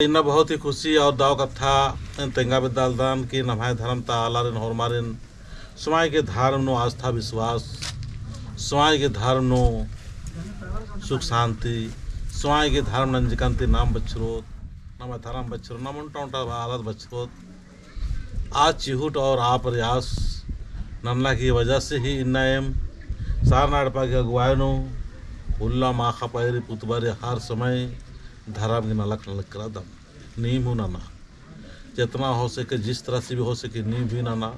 इन्ना बहुत ही खुशी और दाव कथा तेंगा विद्यालदान की नमाय धर्म तालारिन होरमारिन समाज के धर्म नो आस्था विश्वास समाज के धर्म नो सुख शांति समाज के धर्म नंजकांति नाम बच्चरोत नम धर्म बच्चरों नम उंटा हालत बच्चरोत आज चिहुट और आ प्रयास नन्ना की वजह से ही इन्ना एम सारनाडपा के अगुवायनो उल्ला माखा पैरी पुतबारे हर समय धर्म की नलक नलक करा दम नीम हूँ नाना जितना हो सके जिस तरह से भी हो सके नीम भी नाना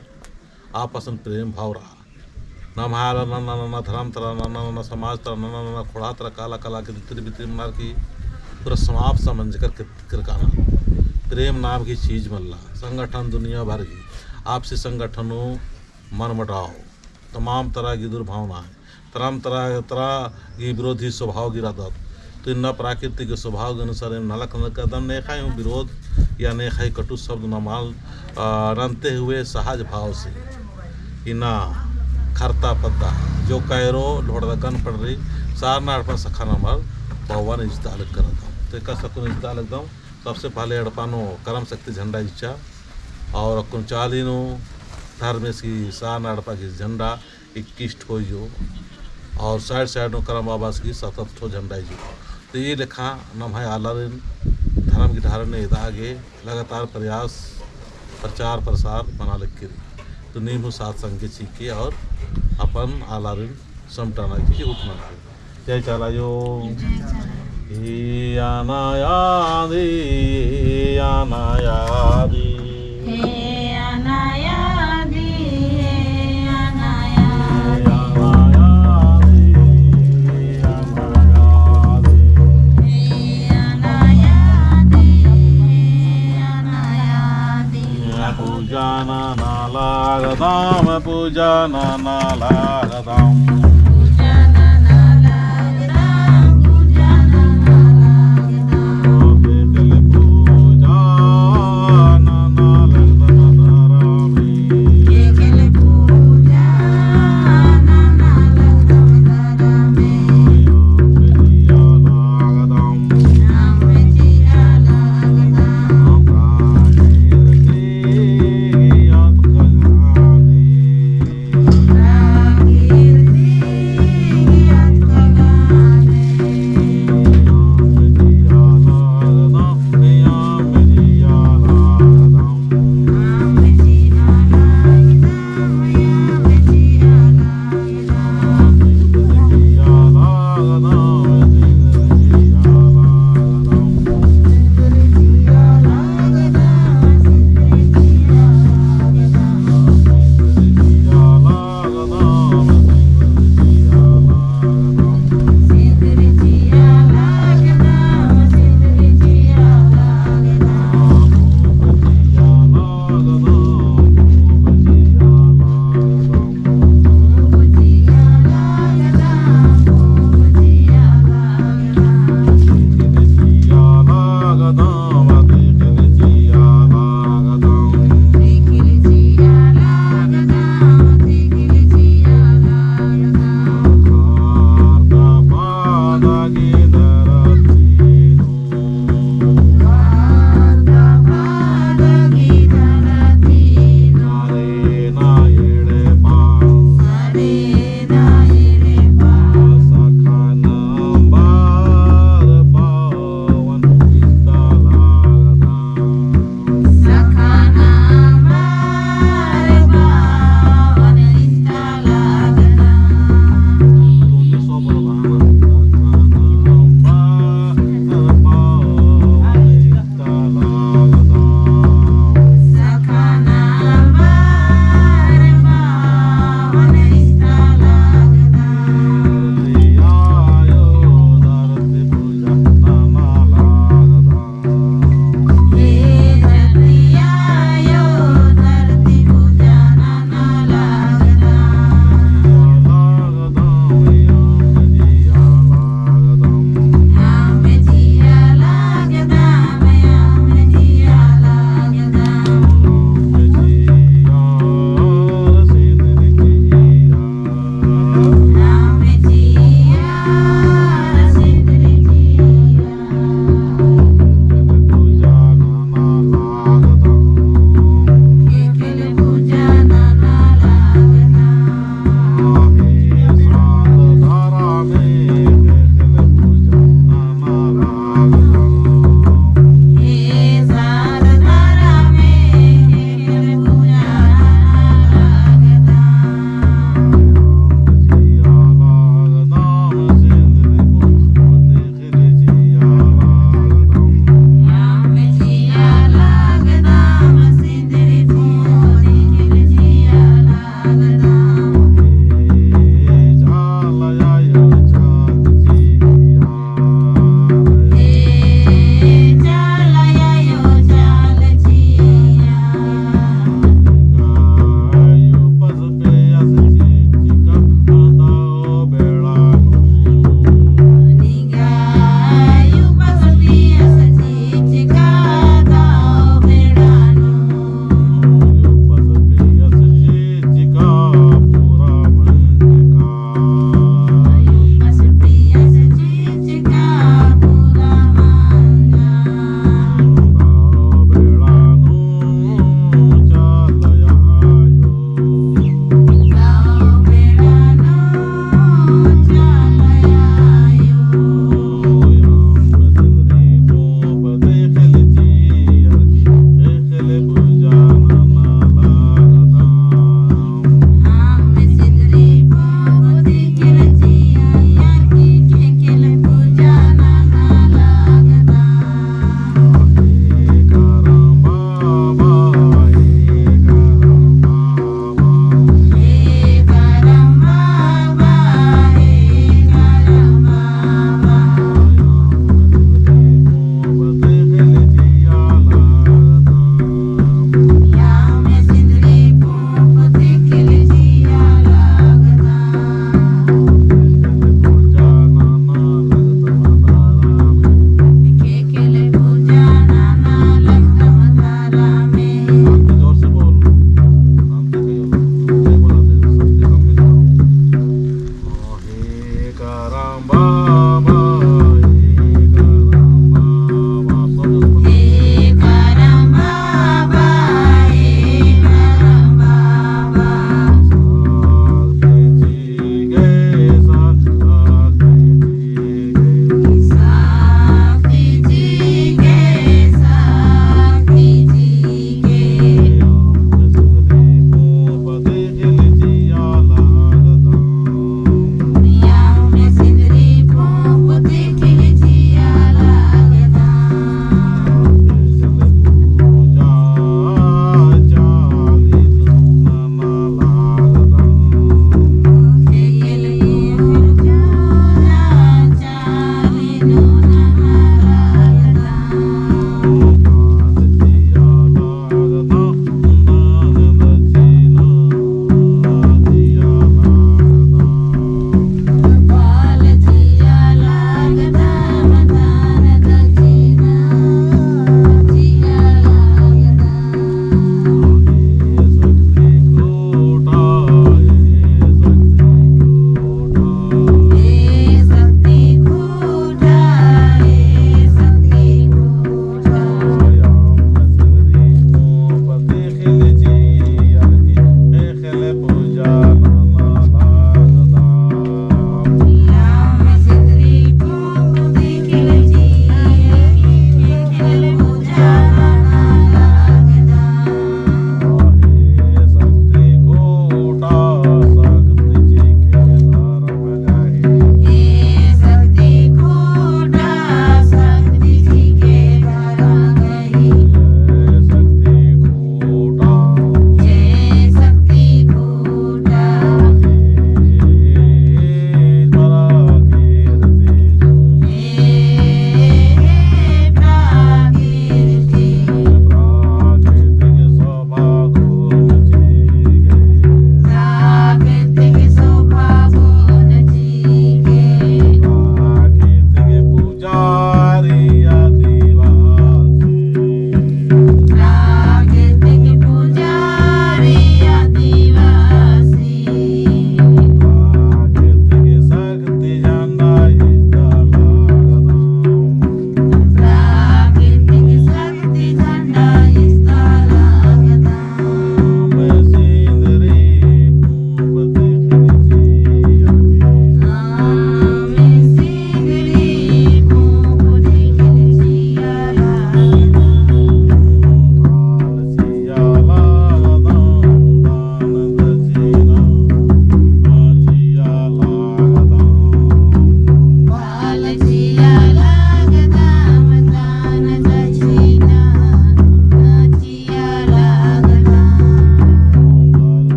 आपस में प्रेम भाव रहा ना मायाला नाना नाना धर्म तरह नाना नाना समाज तरह नाना नाना खुड़ा तरह काला कला के तितरी बितरी मनार की पूरा समाप्त समझ कर काना प्रेम नाम की चीज़ मल्ला संगठन दुनिया भर की आपसी संगठनों मन मटाओ तमाम तरह की दुर्भावना है तमाम तरह की विरोधी स्वभाव की रादत तो इन प्राकृतिक स्वभाव के अनुसार नलक नलक कदम ने खाई हूँ विरोध या ने खाई कटु शब्द न माल रनते हुए सहज भाव से इना खरता पद्दा जो कैरो ढोड़ा गन पड़ रही सारना अड़पा सखा नंबर पवन इज्जत अलग कर था तो एक सकुन इज्जत अलग दम सबसे पहले अड़पानो कर्म शक्ति झंडा इच्छा और अकुन चालीनो धर्म की सारना अड़पा की झंडा 21 ठो जो और साइड साइड में करम बाबा की 7 ठो झंडा जो तो ये लिखा नम है आलारिन धर्म की धारण ने आगे लगातार प्रयास प्रचार प्रसार बना लिख तो नींबू सात संग के चीके और अपन आलारिन समटाना की उठना जय चला जो आना यादी आना यादी पूजाना नालागदाम पूजाना नालागदाम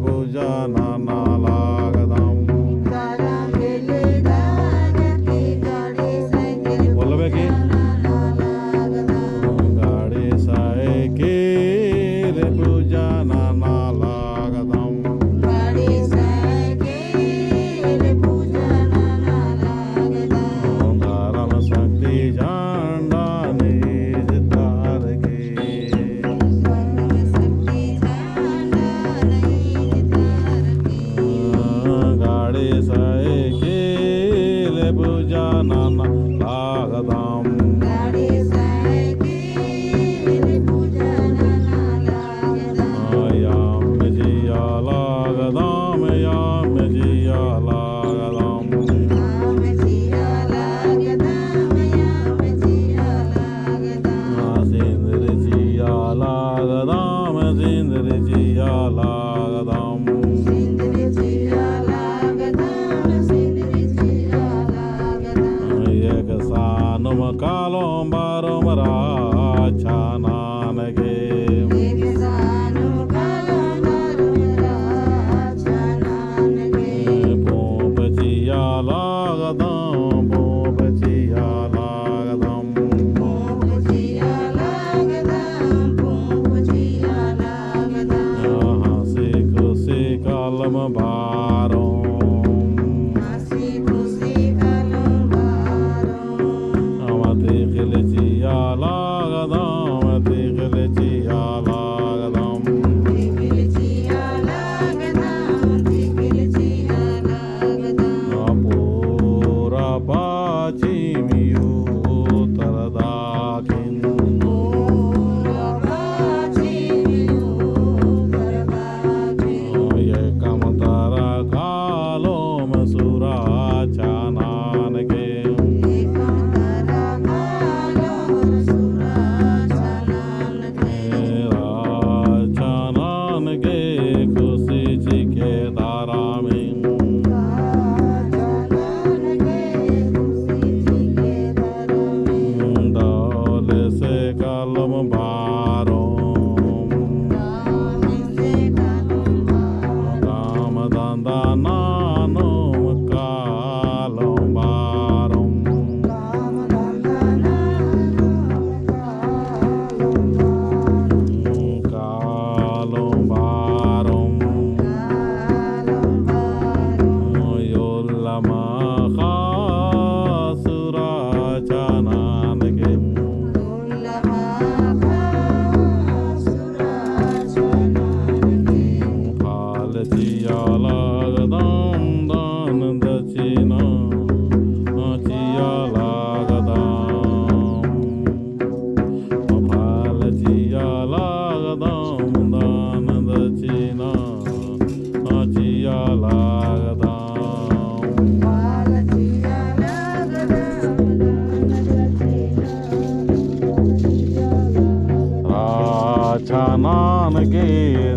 पूजा नाना लागदम बोलबे की गाड़ी साइकिल पूजा नाना लागदम धर्म शक्ति झंडा निज तार के गाड़ी साइकिल पूजा नाना लागदम याम जिया लागदम याम जिया लागदम सिंदर जिया लागदम सिंदर जिया लागदम एक सानुम कालोम बारोम राछा नानके पोप जिया लागदम पोप जिया लागदम हंसी खुशी कलम बारोम तिखिल जिया लागदम तिखिल जिया लागदम पूरा पश्चिमियु उत्तर दक्षिण एकमतर कालोम सुराचा नानके खुशी जी के धारा में डोल से कलम बारोम काम धंधा नानोम कालम बारोम कालम बारोम योल्लमा खासुराचा नानके फाल जिया लागदम दान दक्षिणा जिया लागदम फाल जिया लागदम दान दक्षिणा जिया लागदम राछा नानके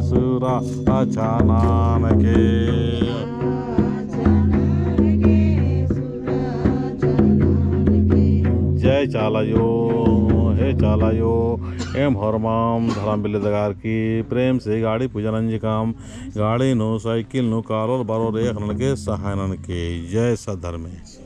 सुरा राछा नानके जय चालायो हे चालायो एम हरमाम धर्म बिल्लेदगार की प्रेम से गाड़ी पूजनंजिकाम गाड़ी नो साइकिल नो कारोर बारोर एक ननके सहायनन के जय सधर्मे।